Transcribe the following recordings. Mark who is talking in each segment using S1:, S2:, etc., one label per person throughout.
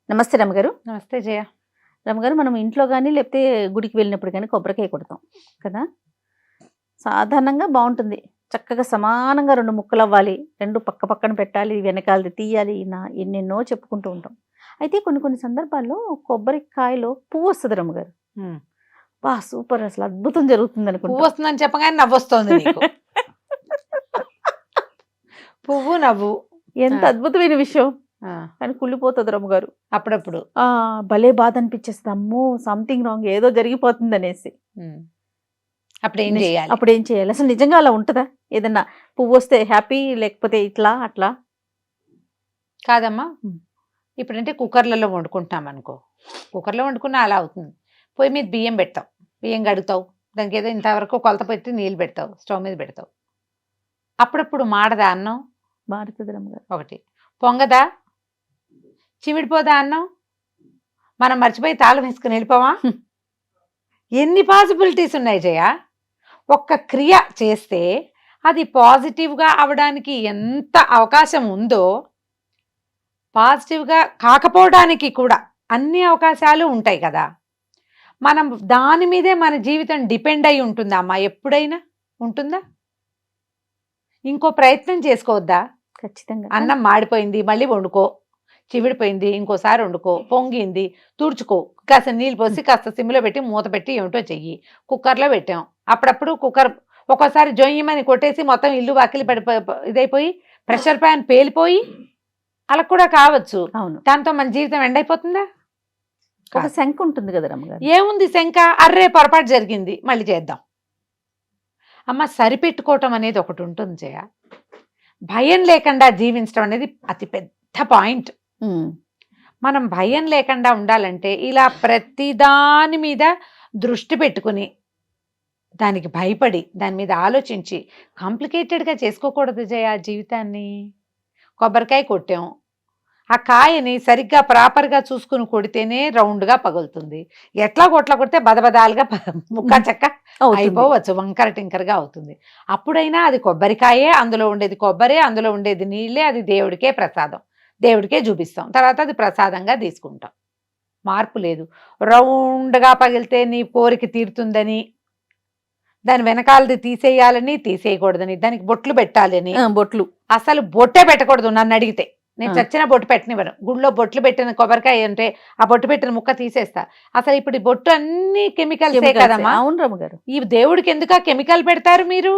S1: నమస్తే రమగారు.
S2: నమస్తే జయ.
S1: రమగారు, మనం ఇంట్లో గానీ, లేకపోతే గుడికి వెళ్ళినప్పుడు గానీ కొబ్బరికాయ కొడతాం కదా! సాధారణంగా బావుంటుంది. చక్కగా సమానంగా 2 ముక్కలవ్వాలి. 2 పక్క పక్కన పెట్టాలి. వెనకాలది తీయాలి. ఎన్నెన్నో చెప్పుకుంటూ ఉంటాం. అయితే కొన్ని కొన్ని సందర్భాల్లో కొబ్బరికాయలో పువ్వొస్తది రమగారు.
S2: హ్మ్.
S1: సూపర్, అసలు అద్భుతం జరుగుతుందనుకుంటాం.
S2: పువ్వొస్తుందని చెప్పగానే నవ్వొస్తోంది నీకు. పువ్వు, నవ్వు.
S1: ఎంత అద్భుతమైన విషయం.
S2: ఆ!
S1: కానీ కుళ్ళిపోతది రమగారు.
S2: అప్పుడప్పుడు.
S1: భలే బాధనిపిచ్చేస్తది. అమ్మో! సంథింగ్ రాంగ్, ఏదో జరిగిపోతుందనేసి.
S2: అప్పుడేం చేయాలి?
S1: అప్పుడేం చేయాలి? అసలు నిజంగా అలా ఉంటదా? ఏదన్నా పువ్వొస్తే హ్యాపీ, లేకపోతే ఇట్లా అట్లా?
S2: కాదమ్మా.
S1: హ్మ్.
S2: ఇప్పుడంటే కుక్కర్‌లలో వండుకుంటున్నాం అనుకో. కుక్కర్‌లో వండుకున్నా అలా అవుతుంది. పొయ్యి మీద బియ్యం పెడతావు. బియ్యం కడుగుతావు. దానికేదో ఇంతవరకు కొలత పెట్టి నీళ్ళు పెడతావు. స్టవ్ మీద పెడతావు. అప్పుడప్పుడు మాడదా అన్నం?
S1: మారుతది రమగారు.
S2: ఒకటి. పొంగదా? చిమిడిపోదా అన్నం? మనం మర్చిపోయి తాళం వేసుకుని వెళ్ళిపోవా? ఎన్ని పాసిబిలిటీస్ ఉన్నాయి జయ. ఒక్క క్రియ చేస్తే అది పాజిటివ్గా అవడానికి ఎంత అవకాశం ఉందో, పాజిటివ్గా కాకపోవడానికి కూడా అన్ని అవకాశాలు ఉంటాయి కదా. మనం దాని మీదే మన జీవితం డిపెండ్ అయి ఉంటుందా అమ్మా? ఎప్పుడైనా ఉంటుందా? ఇంకో ప్రయత్నం చేసుకోవద్దా?
S1: ఖచ్చితంగా.
S2: అన్నం మాడిపోయింది, మళ్ళీ వండుకో. చివిడిపోయింది, ఇంకోసారి వండుకో. పొంగింది, తుడుచుకో. కాస్త నీళ్ళు పోసి కాస్త సిమ్లో పెట్టి మూత పెట్టి ఏమిటో చెయ్యి. కుక్కర్లో పెట్టాం. అప్పుడప్పుడు కుక్కర్ ఒక్కోసారి జొయ్యమని కొట్టేసి మొత్తం ఇల్లు వాకిలి ఇదైపోయి ప్రెషర్ ప్యాన్ పేలిపోయి అలా కూడా కావచ్చు.
S1: అవును.
S2: దాంతో మన జీవితం ఎండైపోతుందా?
S1: ఒక శంక ఉంటుంది కదా రమగారు.
S2: ఏముంది శంక? అర్రే పొరపాటు జరిగింది, మళ్ళీ చేద్దాం. అమ్మ, సరిపెట్టుకోవటం అనేది ఒకటి ఉంటుంది జయ. భయం లేకుండా జీవించడం అనేది అతి పెద్ద పాయింట్. మనం భయం లేకుండా ఉండాలంటే ఇలా ప్రతి దాని మీద దృష్టి పెట్టుకుని, దానికి భయపడి, దాని మీద ఆలోచించి కాంప్లికేటెడ్గా చేసుకోకూడదు జయ జీవితాన్ని. కొబ్బరికాయ కొట్టాం, ఆ కాయని సరిగ్గా ప్రాపర్గా చూసుకుని కొడితేనే రౌండ్గా పగులుతుంది. ఎట్లా కొడితే బదబదాలుగా ముక్క చెక్క అయిపోవచ్చు, వంకర టింకరగా అవుతుంది. అప్పుడైనా అది కొబ్బరికాయే, అందులో ఉండేది కొబ్బరే, అందులో ఉండేది నీళ్ళే, అది దేవుడికే ప్రసాదం, దేవుడికే చూపిస్తాం. తర్వాత అది ప్రసాదంగా తీసుకుంటాం. మార్పు లేదు. రౌండ్గా పగిలితే నీ కోరిక తీరుతుందని, దాని వెనకాలది తీసేయాలని, తీసేయకూడదని, దానికి బొట్లు పెట్టాలని.
S1: బొట్లు
S2: అసలు బొట్టే పెట్టకూడదు నన్ను అడిగితే. నేను చచ్చిన బొట్టు పెట్టనివ్వను. గుళ్ళో బొట్లు పెట్టిన కొబ్బరికాయ అంటే ఆ బొట్టు పెట్టిన ముక్క తీసేస్తా. అసలు ఇప్పుడు ఈ బొట్టు అన్ని కెమికల్సే కదమ్మా.
S1: అవును రమగారు.
S2: ఈ దేవుడికి ఎందుకు కెమికల్ పెడతారు మీరు?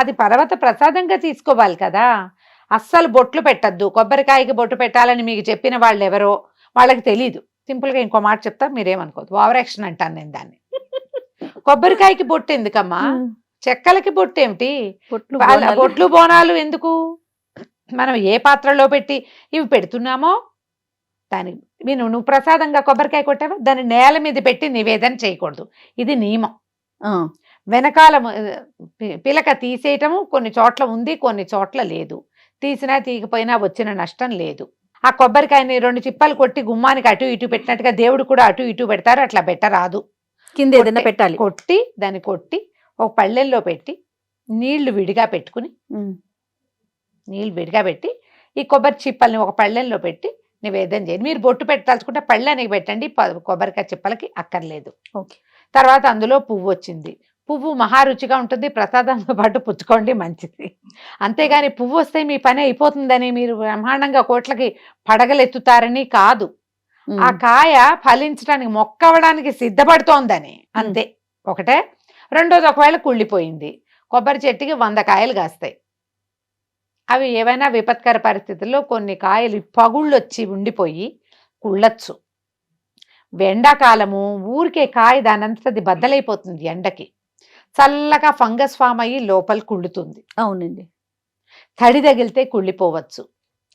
S2: అది పర్వత ప్రసాదంగా తీసుకోవాలి కదా. అస్సలు బొట్లు పెట్టద్దు. కొబ్బరికాయకి బొట్టు పెట్టాలని మీకు చెప్పిన వాళ్ళు ఎవరో వాళ్ళకి తెలీదు. సింపుల్గా ఇంకో మాట చెప్తా, మీరేమనుకోవద్దు. ఓవర్ యాక్షన్ అంటాను నేను దాన్ని. కొబ్బరికాయకి బొట్టు ఎందుకమ్మా? చెక్కలకి బొట్టు ఏమిటి? బొట్లు బోనాలు ఎందుకు? మనం ఏ పాత్రలో పెట్టి ఇవి పెడుతున్నామో దానికి నువ్వు ప్రసాదంగా కొబ్బరికాయ కొట్టావా, దాన్ని నేల మీద పెట్టి నివేదన చేయకూడదు. ఇది నియమం. వెనకాల పిలక తీసేయటము కొన్ని చోట్ల ఉంది, కొన్ని చోట్ల లేదు. తీసినా తీయకపోయినా వచ్చిన నష్టం లేదు. ఆ కొబ్బరికాయని 2 చిప్పలు కొట్టి గుమ్మానికి అటు ఇటు పెట్టినట్టుగా దేవుడు కూడా అటు ఇటు పెడతారు. అట్లా పెట్టరాదు.
S1: కింద ఏదైనా పెట్టాలి.
S2: దాన్ని కొట్టి ఒక పళ్ళెల్లో పెట్టి నీళ్లు విడిగా పెట్టుకుని, నీళ్ళు విడిగా పెట్టి ఈ కొబ్బరి చిప్పల్ని ఒక పళ్ళెంలో పెట్టి నివేదన చేయండి. మీరు బొట్టు పెట్టాల్చుకుంటే పళ్ళెనికి పెట్టండి, కొబ్బరికాయ చిప్పలకి అక్కర్లేదు. తర్వాత అందులో పువ్వు వచ్చింది. పువ్వు మహారుచిగా ఉంటుంది. ప్రసాదంతో పాటు పుచ్చుకోండి, మంచిది. అంతేగాని పువ్వు వస్తే మీ పని అయిపోతుందని, మీరు బ్రహ్మాండంగా కోట్లకి పడగలెత్తుతారని కాదు. ఆ కాయ ఫలించడానికి, మొక్కవడానికి సిద్ధపడుతోందని అంతే. ఒకటే. రెండోది, ఒకవేళ కుళ్ళిపోయింది. కొబ్బరి చెట్టుకి 100 కాయలు కాస్తాయి. అవి ఏవైనా విపత్కర పరిస్థితుల్లో కొన్ని కాయలు పగుళ్ళు వచ్చి ఉండిపోయి కుళ్ళచ్చు. ఎండాకాలము ఊరికే కాయ దానంతది బద్దలైపోతుంది. ఎండకి చల్లగా ఫంగస్ ఫామ్ అయ్యి లోపల కుళ్ళుతుంది.
S1: అవునండి.
S2: తడి తగిలితే కుళ్ళిపోవచ్చు.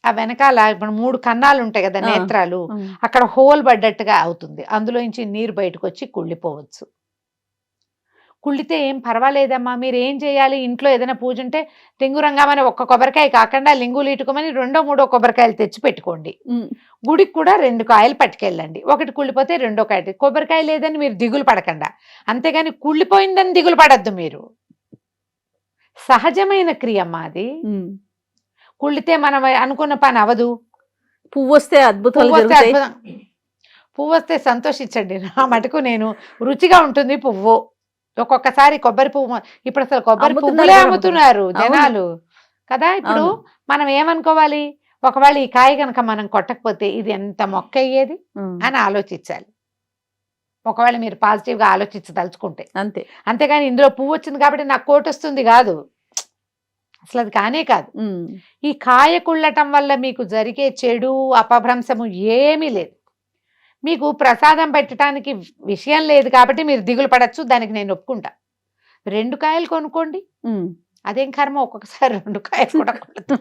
S2: ఆ వెనకాల ఇప్పుడు 3 కన్నాలు ఉంటాయి కదా, నేత్రాలు, అక్కడ హోల్ పడ్డట్టుగా అవుతుంది. అందులో నుంచి నీరు బయటకు వచ్చి కుళ్ళిపోవచ్చు. కుళ్ళితే ఏం పర్వాలేదమ్మా. మీరు ఏం చేయాలి? ఇంట్లో ఏదైనా పూజ ఉంటే లింగురంగామని 1 కొబ్బరికాయ కాకుండా లింగులు ఇటుకోమని 2, 3 కొబ్బరికాయలు తెచ్చి పెట్టుకోండి. గుడికి కూడా 2 కాయలు పట్టుకెళ్ళండి. ఒకటి కుళ్ళిపోతే 2వ కాయ. కొబ్బరికాయ లేదని మీరు దిగులు పడకుండా. అంతేగాని కుళ్ళిపోయిందని దిగులు పడద్దు మీరు. సహజమైన క్రియమ్మా అది. కుళ్ళితే మనం అనుకున్న పని అవదు.
S1: పువ్వు వస్తే అద్భుతాలు
S2: పువ్వు వస్తే
S1: జరుగుతాయి.
S2: అద్భుతం. పువ్వు వస్తే సంతోషించండి. నా మటుకు నేను రుచిగా ఉంటుంది పువ్వు. ఒక్కొక్కసారి కొబ్బరి పువ్వు ఇప్పుడు అసలు కొబ్బరి
S1: అమ్ముతున్నారు
S2: పువ్వులే
S1: కూడా
S2: అమ్ముతున్నారు
S1: అవును.
S2: జనాలు కదా. ఇప్పుడు
S1: అవును.
S2: మనం ఏమనుకోవాలి, ఒకవేళ ఈ కాయ కనుక మనం కొట్టకపోతే ఇది ఎంత మొక్క అయ్యేది
S1: ఉమ్,
S2: అని ఆలోచించాలి. ఒకవేళ మీరు పాజిటివ్గా ఆలోచించదలుచుకుంటే.
S1: అంతే.
S2: అంతేగాని ఇందులో పువ్వు వచ్చింది కాబట్టి నాకు కోటి వస్తుంది కాదు, అసలు అది కానే కాదు.
S1: ఉమ్,
S2: ఈ కాయ కుళ్ళటం వల్ల మీకు జరిగే చెడు అపభ్రంశము ఏమీ లేదు. మీకు ప్రసాదం పెట్టడానికి విషయం లేదు కాబట్టి మీరు దిగులు పడచ్చు, దానికి నేను ఒప్పుకుంటా. 2 కాయలు కొనుక్కోండి,
S1: ఉమ్.
S2: అదేం కర్మ, ఒక్కొక్కసారి 2 కాయలు కూడా కుళ్ళుతాయి.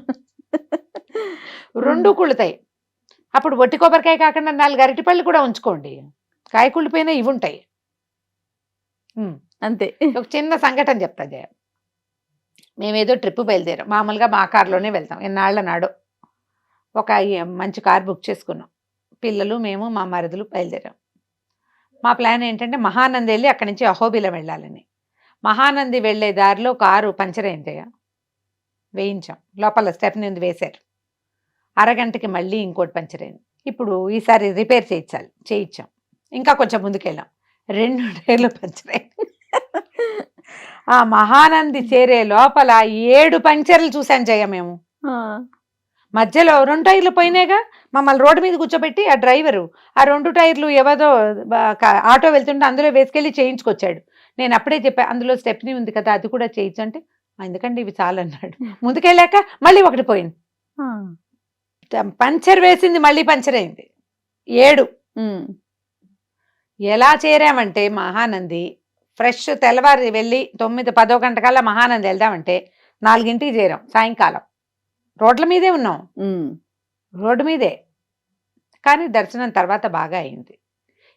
S2: 2 కుళ్ళుతాయి. అప్పుడు ఒట్టి కొబ్బరికాయ కాకుండా 4 అరటిపళ్ళు కూడా ఉంచుకోండి, కాయ కుళ్ళిపోయినా ఇవి ఉంటాయి.
S1: అంతే.
S2: ఒక చిన్న సంఘటన చెప్తా జయ. మేమేదో ట్రిప్ బయలుదేరాం, మామూలుగా మా కారులోనే వెళ్తాం. ఎన్నాళ్ళ నాడో ఒక మంచి కార్ బుక్ చేసుకున్నాం. పిల్లలు, మేము, మా మరుదులు బయలుదేరాం. మా ప్లాన్ ఏంటంటే మహానంది వెళ్ళి అక్కడి నుంచి అహోబిలం వెళ్ళాలని. మహానంది వెళ్ళే దారిలో కారు పంచర్ అయింది, వేయించాం. లోపల స్టెప్ నుండి వేశారు. అరగంటకి మళ్ళీ ఇంకోటి పంచర్ అయింది. ఇప్పుడు ఈసారి రిపేర్ చేయించాం. ఇంకా కొంచెం ముందుకెళ్ళాం, 2 టైర్లు పంచర్ అయింది. ఆ మహానంది చేరే లోపల 7 పంచర్లు చూసాం జయ మేము.
S1: ఆ,
S2: మధ్యలో 2 టైర్లు పోయినాయిగా. మమ్మల్ని రోడ్డు మీద కూర్చోబెట్టి ఆ డ్రైవరు ఆ 2 టైర్లు ఎవరో ఆటో వెళ్తుంటే అందులో వేసుకెళ్ళి చేయించుకొచ్చాడు. నేను అప్పుడే చెప్పా, అందులో స్టెప్నీ ఉంది కదా అది కూడా చేయించంటే, ఎందుకండి ఇవి చాలు అన్నాడు. ముందుకెళ్ళాక మళ్ళీ ఒకటి పోయింది,
S1: ఆ,
S2: పంచర్ వేసింది, మళ్ళీ పంచర్ అయింది. 7.
S1: ఉమ్,
S2: ఎలా చేరామంటే మహానంది ఫ్రెష్ తెల్లవారి వెళ్ళి 9-10 గంటకల్లా మహానంది వెళ్దామంటే 4ంటికి చేరాం సాయంకాలం. రోడ్ల మీదే ఉన్నాం,
S1: ఉమ్.
S2: రోడ్డు మీదే. కానీ దర్శనం తర్వాత బాగా అయింది.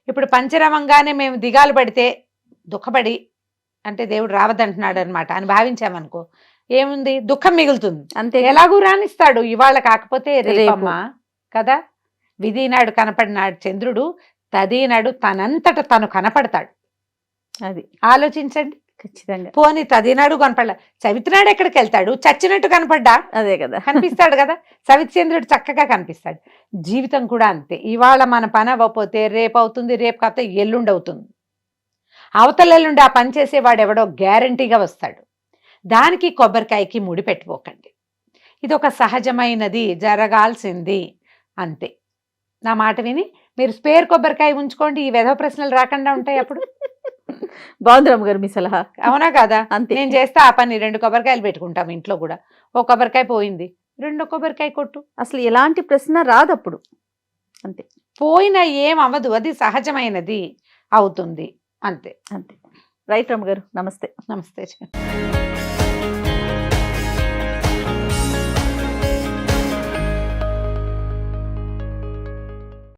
S2: ఇప్పుడు పంచరవంగానే మేము దిగాలు పడితే దుఃఖపడి, అంటే దేవుడు రావద్దంటున్నాడు అనమాట అని భావించామనుకో, ఏముంది, దుఃఖం మిగులుతుంది.
S1: అంతే.
S2: ఎలాగూ రానిస్తాడు, ఇవాళ కాకపోతే
S1: రేపు.
S2: రేపమ్మా కదా. విధి నాడు కనపడినాడు చంద్రుడు, తదీనాడు తనంతట తను కనపడతాడు.
S1: అది
S2: ఆలోచించండి.
S1: ఖచ్చితంగా.
S2: పోనీ తదినాడు కనపడలా, చవితినాడు ఎక్కడికి వెళ్తాడు, చచ్చినట్టు కనపడ్డా
S1: అదే కదా.
S2: కనిపిస్తాడు కదా. సవిచంద్రుడు చక్కగా కనిపిస్తాడు. జీవితం కూడా అంతే. ఇవాళ మన పని అవ్వకపోతే రేపు అవుతుంది, రేపు కాకపోతే ఎల్లుండి అవుతుంది. అవతల ఎల్లుండి ఆ పని చేసేవాడు ఎవడో గ్యారంటీగా వస్తాడు. దానికి కొబ్బరికాయకి ముడి పెట్టుకోకండి. ఇది ఒక సహజమైనది, జరగాల్సింది, అంతే. నా మాట విని మీరు స్పేర్ కొబ్బరికాయ ఉంచుకోండి, ఈ వెధవ ప్రశ్నలు రాకుండా ఉంటాయి అప్పుడు.
S1: బాగుంది రమ్మగారు మీ సలహా.
S2: అవునా కదా.
S1: అంతే.
S2: నేను చేస్తా ఆ పని. 2 కొబ్బరికాయలు పెట్టుకుంటాం ఇంట్లో కూడా. ఒక కొబ్బరికాయ పోయింది, 2 కొబ్బరికాయ కొట్టు.
S1: అసలు ఎలాంటి ప్రశ్న రాదు అప్పుడు. అంతే.
S2: పోయినా ఏం అవ్వదు, అది సహజమైనది అవుతుంది, అంతే.
S1: అంతే. రైట్ రమ్మగారు, నమస్తే.
S2: నమస్తే.